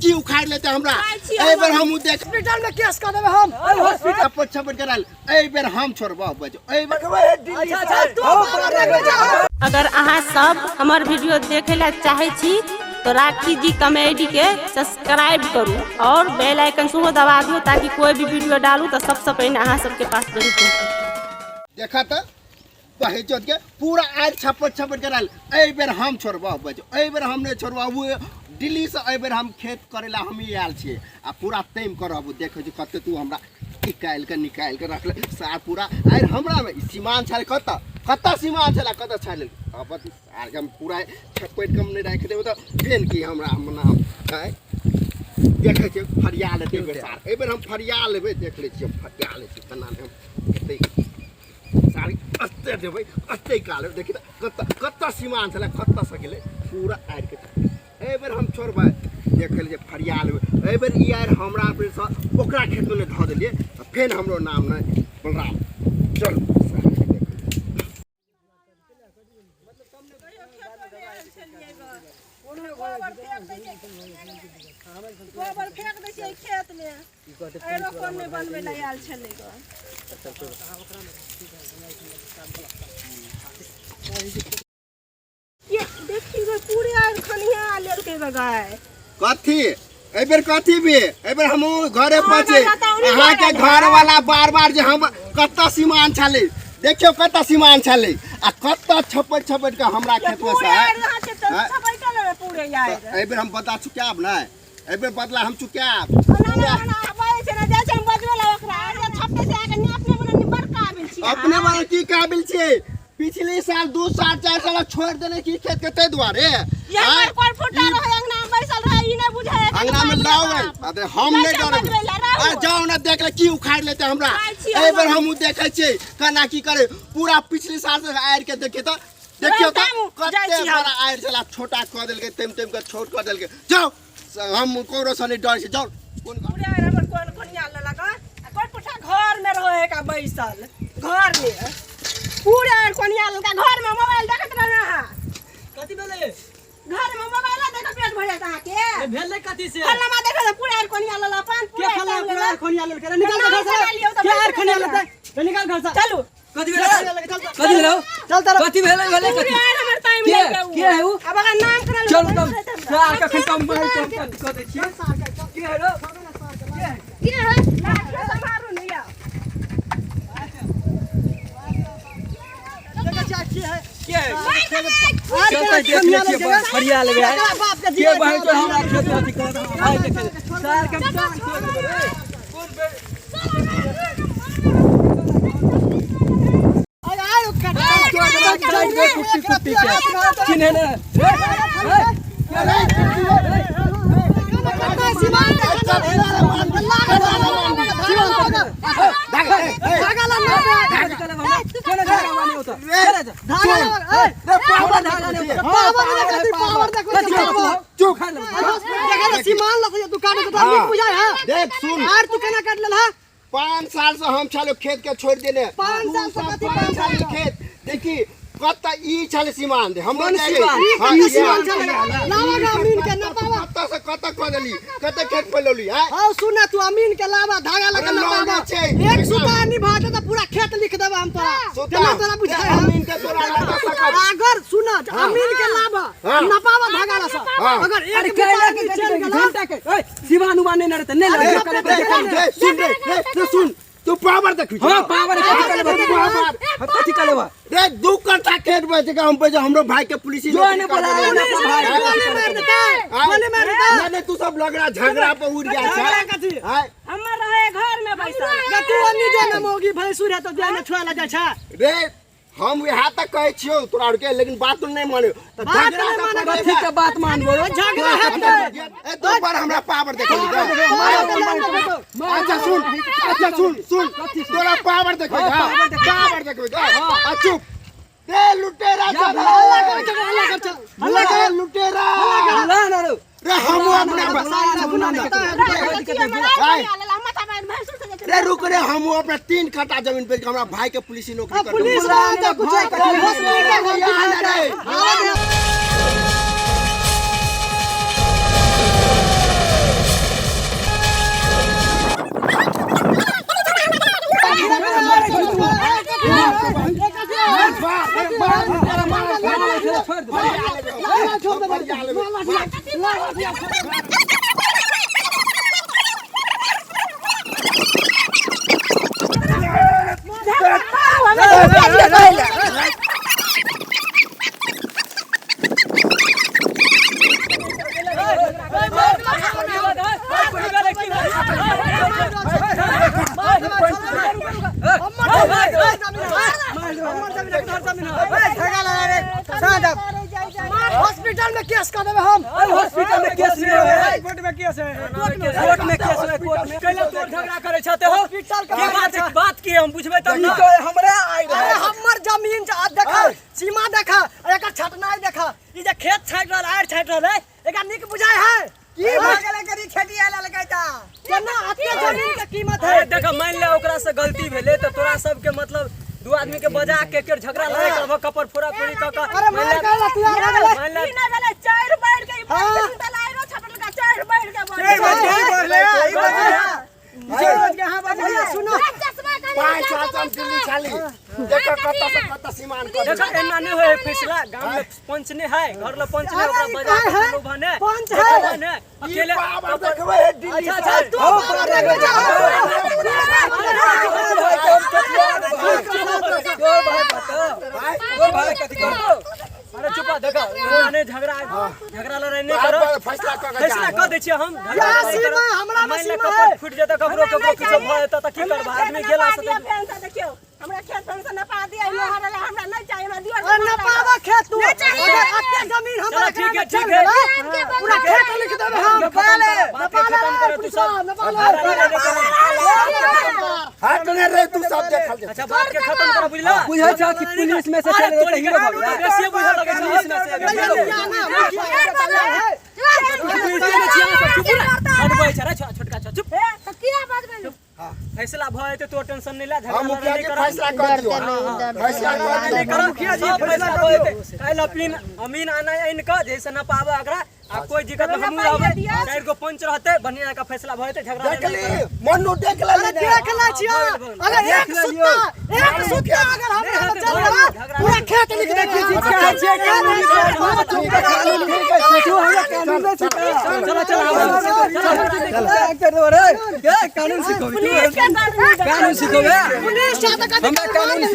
की उखाड़ लेते हमरा ए बेर हम देख हॉस्पिटल में केस कर देबे हम हॉस्पिटल पर छपट कराल ए बेर हम छोड़बा बजो ए बेर अच्छा तू अगर अहाँ सब हमार वीडियो देखे ला चाहे छी तो राखी जी कॉमेडी के सब्सक्राइब करू और बेल आइकन सुनो दबा दियो ताकि कोई भी वीडियो डालू तो सबसे पहले अहाँ सबके पास जरूर पहुंचे। देखा तो पहचोद के पूरा आज छपट कराल ए बेर हम छोड़बा बजो ए बेर हम नहीं छोड़बा वो दिल्ली से ए बेर हम खेत करेला हम ही आयल छिए आ पूरा टाइम करब देखो जो कते तू हमरा निकाल के रख ले सार पूरा आर हमरा में सीमान छल कता सीमान छला कता छल अब सार हम पूरा छपट कम नहीं रख देबो तो फेन की हमरा नाम है देखे छै फरिया लेते बेर सार ए बेर हम फरिया लेबे देख ले छी फरिया ले छी तना हम एते सारी अस्ते देबे अस्ते काले देखि कता सीमान छला कता सकेले पूरा आर के ए बेर हम छोड़बे देख ले फरिया लेबे ए बेर ई यार हमरा पर ओकरा खेत में ध देलिए फेन हमरो नाम नहीं बलराम चल गोबर फेंक दै छै खेत में एरो कोन में बनबे ला आयल छलै ग ये देखी ग पूरे आर खनिया लेल के गाय कथी ए बेर कथी बे ए बेर हम घरे पहुंचे अहाँ के घर वाला बार जे हम कत्ता सीमान छले देखियो कत्ता सीमान छले आ कत्ता छपट के हमरा खेत में से पूरे यार ए बेर हम बता चुकाब ना ए बेर बदला हम चुकाब अपने वाला की काबिल छे पिछले साल 2 साल 4 साल छोड़ देने की खेत के ते दुआरे यार कोन फुटा रहे अंगना में बैसल रहे ई नहीं बुझाए अंगना में लाओ अरे हम नहीं डरब आ जाओ ना देख ले की उखाड़ लेते हमरा ए बेर हम देखे छी कना की करे पूरा पिछले साल से आयर के देखे तो देखियो तो कते बड़ा आयर चला छोटा कर देल के तेम के छोट कर देल के जाओ हम कोरो सने डर से जाओ कोन पूरे आयर हमर कोन खनिया लगा कोन पुठा घर में रहे का बैसल घर में पूरे आयर खनिया लगा घर में मोबाइल देखत रहना है कथि भेले घर में मोबाइल देख पेट भर जाता के भेले कथि से फलमा देख पूरे आयर खनिया लला अपन के फला पूरा खनिया ले के निकाल घर से के आयर खनिया लेते निकाल घर से चलो कथि भेले चल तारा कथि भेले कथि हमर टाइम नहीं के है वो अब अगर नाम करा चल तब सार का खन मोबाइल कर दे छिए के है रो के है लाठी से मारो नहीं आ देखा चाची है के चलता देख ले छिए फरिया लगे है के भाई तो हमरा खेत अथी कर आइ देख सार का कुत्ती के चिन्हे ना देख सुन 5 साल से हम चलो खेत के छोड़ देने 5 साल के खेत देखी कत्ता ई छले सीमान दे हम ई सीमान छले लावा अमीन के ना पावा कत्ता से कत्ता क देली कत्ता खेत पलोली है हां सुन तू अमीन के लावा धागा लगा ना पावा एक सुता निभाते तो पूरा खेत लिख देबा हम तोरा केना तोरा बुझाय अमीन के तोरा लगा सकब अगर सुन अमीन के लावा ना पावा धागा ला अगर एक कहला के चल घंटा के ओए सीमान उबाने न रहते नहीं लगे सुन तू पावर देख हां पावर कथि करबा रे 2 कट्ठा खेत बेच के हम पे हमरो भाई के पुलिस जो ने बोला भाई गोली मार देता नहीं तू सब लगड़ा झगड़ा पे उड़ गया छै हमर रहे घर में बैसल तू अन्नी जे मोगी भैंसुर है तो जाने छोड़ा ला जा रे हम यहाँ तक कहे छियो तोरा के लेकिन बात तो नहीं माने तो कथि के बात मानबो झगड़ा है ए दो बार हमरा पावर देखो अच्छा सुन तोरा पावर देखो पावर देखो आ चुप ते लुटेरा हल्ला कर लुटेरा हल्ला ना रे हम अपना रे रुक रे हम अपना 3 कट्ठा जमीन पे हमरा भाई के पुलिस नौकरी कर पुलिस वाला कुछ हॉस्पिटल में केस कर देबे हम। हॉस्पिटल में केस नहीं है, कोर्ट में केस है। कोर्ट में केस है, कोर्ट में। कैला तोर झगड़ा करे छते हो? हॉस्पिटल के बात की हम बुझबे तब ना। हमरे आई रहे। हमर जमीन देखा, सीमा देखा, एकर छटनाई देखा। ई जे खेत छाट रहल, आड़ छाट रहल है, एका निक बुझाय है। की भागले करी खेती आला लगाइता। केना आते जमीन के कीमत है। देखा मान ले ओकरा से गलती भेले त तोरा सब के मतलब दो आदमी के बजा के झगड़ा लड़ाई करबो, कपर फोड़ा फोड़ी क अरे मार कहला तू आ गेले। ई ना भेले 4 बैठ के तलाइरो छपल का 4 बैठ के बोल ले ई बात के हां बाबू सुनो। 5 साल हम दिल्ली खाली देखो कत सीमान कर। देखो एना नहीं होए फैसला गांव में पंच ने है, घर ल पंच ने ओकरा बजा के लोग भने पंच है ने अकेले बाबा देखबे दिल्ली। अच्छा तू भाई कथि करबो? अरे चुपा देखो माने झगड़ा लड़ाई नहीं करो, फैसला कर दै छियै हम। सीमा हमरा में सीमा है। फुट जेता ककरो किछो भ जेता त की करबा? आदमी गेला से देखियो हमरा खेत पेंशन न पा दिया मोहर वाला हमरा नहीं चाहिए, हमरा दियो अरे न पावा खेत तू। अगर अत्ते जमीन हमरा ठीक है पूरा खेत लिख देबे हम। बात खत्म कर तू सब। हट ने रे तू सब देखल। अच्छा बात के खत्म कर बुझला। बुझै छ कि पुलिस में से चले तो हीरो बेसी बुझा लगे छ पुलिस में से। छोटका चुप तो किया बात में फैसला भए त तो टेंशन नहीं ला। हम मुखिया के फैसला कर दियो। फैसला कर नहीं करो मुखिया जी, फैसला भए त काल अपीन अमीन आना इनका जैसे न पावे अकरा आ कोई दिक्कत न हम आवे। 4 गो पंच रहते बढ़िया का फैसला भए त झगड़ा देखली मन्नू देख ले। देख ला छिया। अगर एक सुत्ता अगर हम चल पूरा खेत लिख दे छी। चलो चलो कानून सीखो। कानून सीखो। पुलिस